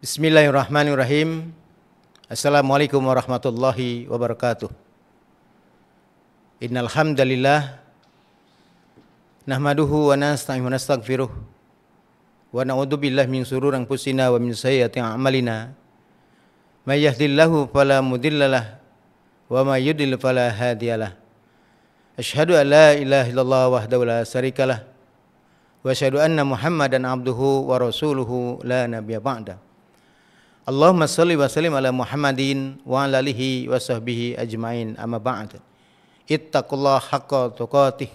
Bismillahirrahmanirrahim. Assalamualaikum warahmatullahi wabarakatuh. Innal hamdalillah nahmaduhu wa nasta'inuhu wa nastaghfiruh wa na'udzu billahi min shururi anfusina wa min sayyiati a'malina. May yahdihillahu fala mudhillalah wa may yudlil fala hadiyalah. Asyhadu an la ilaha illallah wahdahu la syarikalah wa asyhadu anna Muhammadan abduhu wa rasuluhu la nabiyya ba'da. Allahumma shalli wa sallim ala Muhammadin wa ala alihi wa sahbihi ajmain, amma ba'd. Ittaqullaha haqqa tuqatih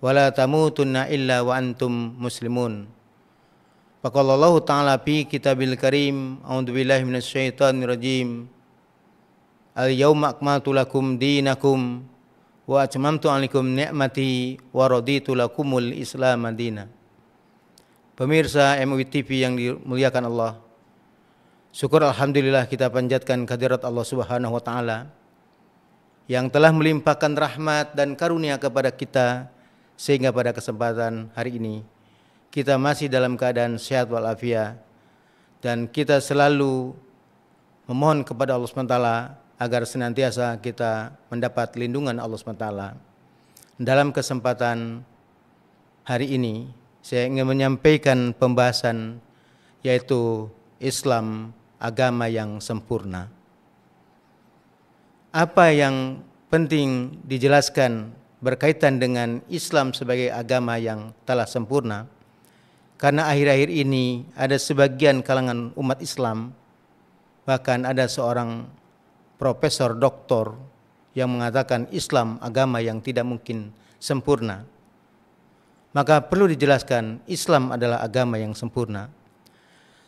wa la tamutunna illa wa antum muslimun. Faqala Allah ta'ala fi kitabil karim, a'udzu billahi minasy syaithanir rajim. Al-yauma akmaltu lakum dinakum wa atmamtu 'alaikum ni'mati wa raditu lakumul Islam madina. Pemirsa MUI TV yang dimuliakan Allah, syukur alhamdulillah kita panjatkan kehadirat Allah Subhanahu wa taala yang telah melimpahkan rahmat dan karunia kepada kita sehingga pada kesempatan hari ini kita masih dalam keadaan sehat walafiat, dan kita selalu memohon kepada Allah SWT agar senantiasa kita mendapat lindungan Allah SWT. Dalam kesempatan hari ini saya ingin menyampaikan pembahasan yaitu Islam, agama yang sempurna. Apa yang penting dijelaskan berkaitan dengan Islam sebagai agama yang telah sempurna? Karena akhir-akhir ini ada sebagian kalangan umat Islam, bahkan ada seorang profesor doktor yang mengatakan Islam agama yang tidak mungkin sempurna. Maka perlu dijelaskan Islam adalah agama yang sempurna.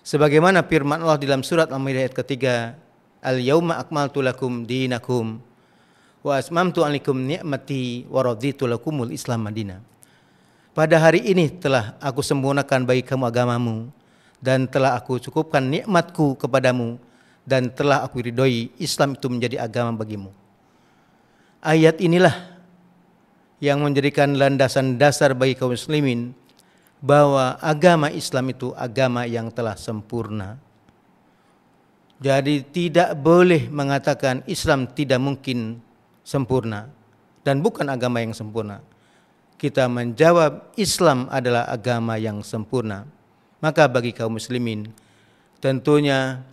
Sebagaimana firman Allah dalam surat Al-Maidah ayat ketiga, Al-yauma akmaltu lakum dinakum wa atmamtu 'alaikum ni'mati wa raditu lakumul Islam madina. Pada hari ini telah aku sempurnakan bagi kamu agamamu, dan telah aku cukupkan nikmatku kepadamu, dan telah aku ridhoi Islam itu menjadi agama bagimu. Ayat inilah yang menjadikan landasan dasar bagi kaum muslimin bahwa agama Islam itu agama yang telah sempurna. Jadi tidak boleh mengatakan Islam tidak mungkin sempurna dan bukan agama yang sempurna. Kita menjawab Islam adalah agama yang sempurna. Maka bagi kaum muslimin tentunya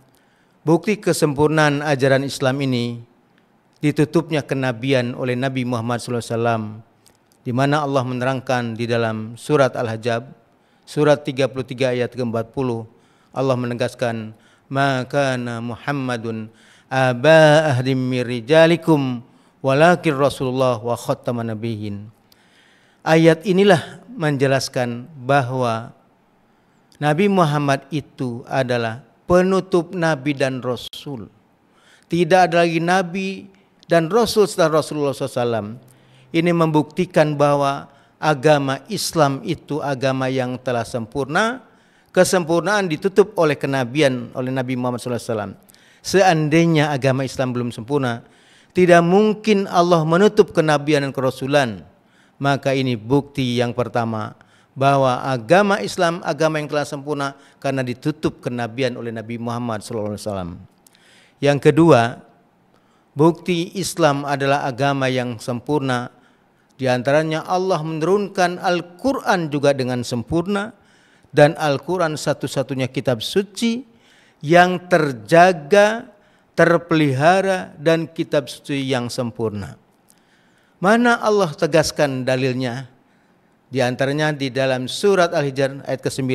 bukti kesempurnaan ajaran Islam ini ditutupnya kenabian oleh Nabi Muhammad SAW, di mana Allah menerangkan di dalam surat Al-Ahzab surat 33 ayat ke-40, Allah menegaskan, "Maka Muhammadun aba ahdim mir rijalikum walakin Rasulullah wa khataman nabiyyin." Ayat inilah menjelaskan bahwa Nabi Muhammad itu adalah penutup nabi dan rasul. Tidak ada lagi nabi dan rasul setelah Rasulullah SAW. Ini membuktikan bahwa agama Islam itu agama yang telah sempurna. Kesempurnaan ditutup oleh kenabian oleh Nabi Muhammad SAW. Seandainya agama Islam belum sempurna, tidak mungkin Allah menutup kenabian dan kerasulan. Maka ini bukti yang pertama bahwa agama Islam agama yang telah sempurna karena ditutup kenabian oleh Nabi Muhammad SAW. Yang kedua, bukti Islam adalah agama yang sempurna. Di antaranya Allah menurunkan Al-Quran juga dengan sempurna, dan Al-Quran satu-satunya kitab suci yang terjaga, terpelihara, dan kitab suci yang sempurna. Mana Allah tegaskan dalilnya? Di antaranya di dalam surat Al-Hijr ayat ke-9,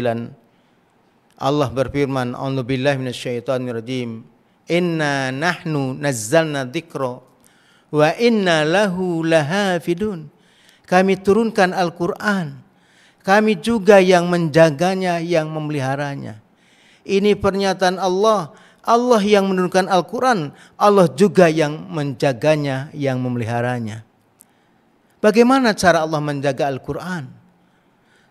Allah berfirman, "A'udzu billahi minasyaitonir rajim. Inna nahnu nazzalna dzikra wa inna lahu lahafidun." Kami turunkan Al-Quran, kami juga yang menjaganya, yang memeliharanya. Ini pernyataan Allah. Allah yang menurunkan Al-Quran, Allah juga yang menjaganya, yang memeliharanya. Bagaimana cara Allah menjaga Al-Quran?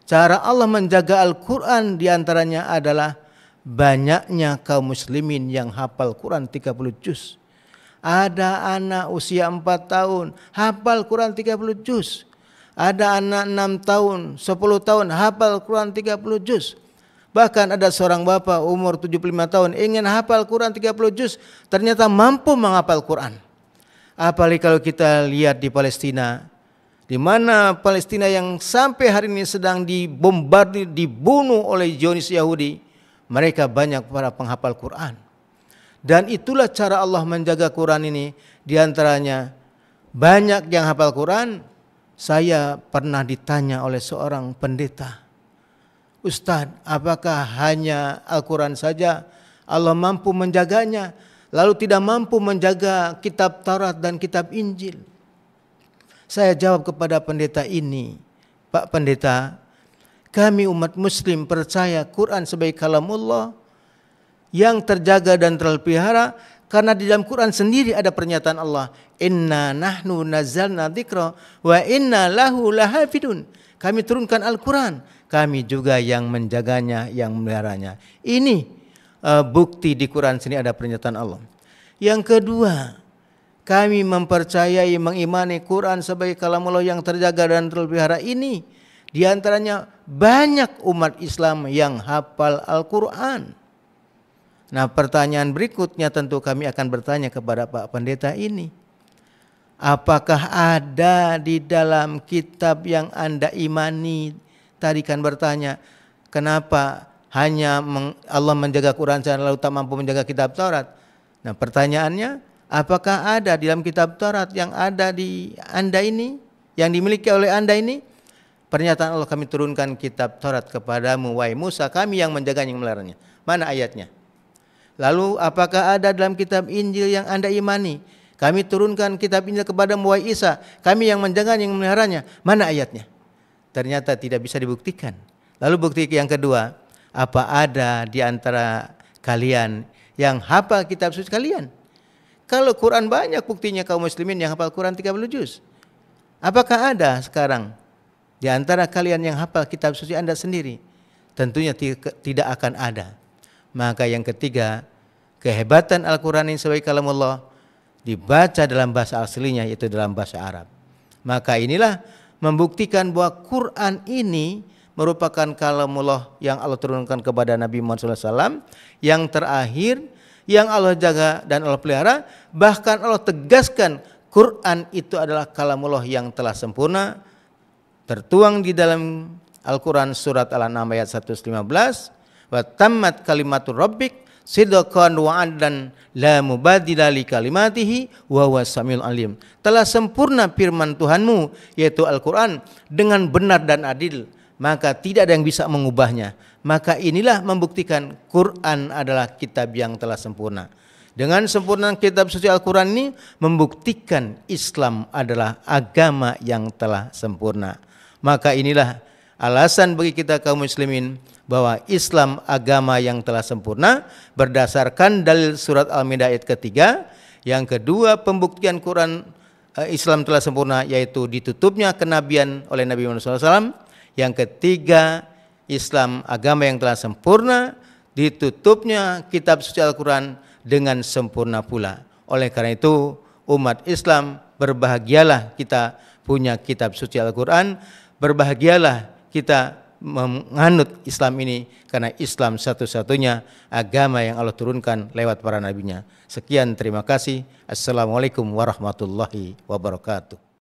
Cara Allah menjaga Al-Quran diantaranya adalah banyaknya kaum muslimin yang hafal Quran 30 juz. Ada anak usia 4 tahun hafal Quran 30 juz. Ada anak 6 tahun, 10 tahun hafal Quran 30 juz. Bahkan ada seorang bapak umur 75 tahun ingin hafal Quran 30 juz, ternyata mampu menghafal Quran. Apalagi kalau kita lihat di Palestina, di mana Palestina yang sampai hari ini sedang dibombardir, dibunuh oleh Zionis Yahudi, mereka banyak para penghafal Quran. Dan itulah cara Allah menjaga Quran ini. Di antaranya banyak yang hafal Quran. Saya pernah ditanya oleh seorang pendeta, Ustadz, apakah hanya Al-Quran saja Allah mampu menjaganya, lalu tidak mampu menjaga kitab Taurat dan kitab Injil? Saya jawab kepada pendeta ini, Pak Pendeta, kami umat muslim percaya Quran sebagai kalamullah yang terjaga dan terpelihara, karena di dalam Quran sendiri ada pernyataan Allah, inna nahnu nazzalna dzikra wa inna lahu lahafidun. Kami turunkan Al-Quran, kami juga yang menjaganya, yang memeliharanya. Ini bukti di Quran sini ada pernyataan Allah. Yang kedua, kami mempercayai, mengimani Quran sebagai kalamullah yang terjaga dan terpelihara ini. Di antaranya banyak umat Islam yang hafal Al-Quran. Nah, pertanyaan berikutnya tentu kami akan bertanya kepada Pak Pendeta ini. Apakah ada di dalam kitab yang Anda imani? Tadi kan bertanya, kenapa hanya Allah menjaga Quran lalu tak mampu menjaga kitab Taurat? Nah, pertanyaannya, apakah ada di dalam kitab Taurat yang ada di Anda ini, yang dimiliki oleh Anda ini? Pernyataan Allah, kami turunkan kitab Taurat kepadamu, wahai Musa, kami yang menjaganya, yang meliharanya. Mana ayatnya? Lalu apakah ada dalam kitab Injil yang Anda imani? Kami turunkan kitab Injil kepada wahai Isa, kami yang menjaganya, yang memeliharanya. Mana ayatnya? Ternyata tidak bisa dibuktikan. Lalu bukti yang kedua, apa ada di antara kalian yang hafal kitab suci kalian? Kalau Quran banyak buktinya kaum muslimin yang hafal Quran 30 juz. Apakah ada sekarang di antara kalian yang hafal kitab suci Anda sendiri? Tentunya tidak akan ada. Maka yang ketiga, kehebatan Al-Quran ini sebagai kalamullah dibaca dalam bahasa aslinya, yaitu dalam bahasa Arab. Maka inilah membuktikan bahwa Quran ini merupakan kalamullah yang Allah turunkan kepada Nabi Muhammad SAW, yang terakhir, yang Allah jaga dan Allah pelihara. Bahkan Allah tegaskan Quran itu adalah kalamullah yang telah sempurna, tertuang di dalam Al-Quran surat Al-An'am ayat 115, wa tammat kalimatur rabbik sidqan wa adlan la mubadila li kalimatihi wa huwas samiul alim. Telah sempurna firman Tuhanmu, yaitu Al-Quran, dengan benar dan adil, maka tidak ada yang bisa mengubahnya. Maka inilah membuktikan Quran adalah kitab yang telah sempurna. Dengan sempurna kitab suci Al-Quran ini membuktikan Islam adalah agama yang telah sempurna. Maka inilah alasan bagi kita kaum muslimin bahwa Islam agama yang telah sempurna berdasarkan dalil surat Al-Maidah ayat ketiga. Yang kedua, pembuktian Quran Islam telah sempurna yaitu ditutupnya kenabian oleh Nabi Muhammad SAW. Yang ketiga, Islam agama yang telah sempurna, ditutupnya kitab suci Al-Quran dengan sempurna pula. Oleh karena itu, umat Islam, berbahagialah kita punya kitab suci Al-Quran, berbahagialah kita menganut Islam ini, karena Islam satu-satunya agama yang Allah turunkan lewat para nabinya. Sekian, terima kasih. Assalamualaikum warahmatullahi wabarakatuh.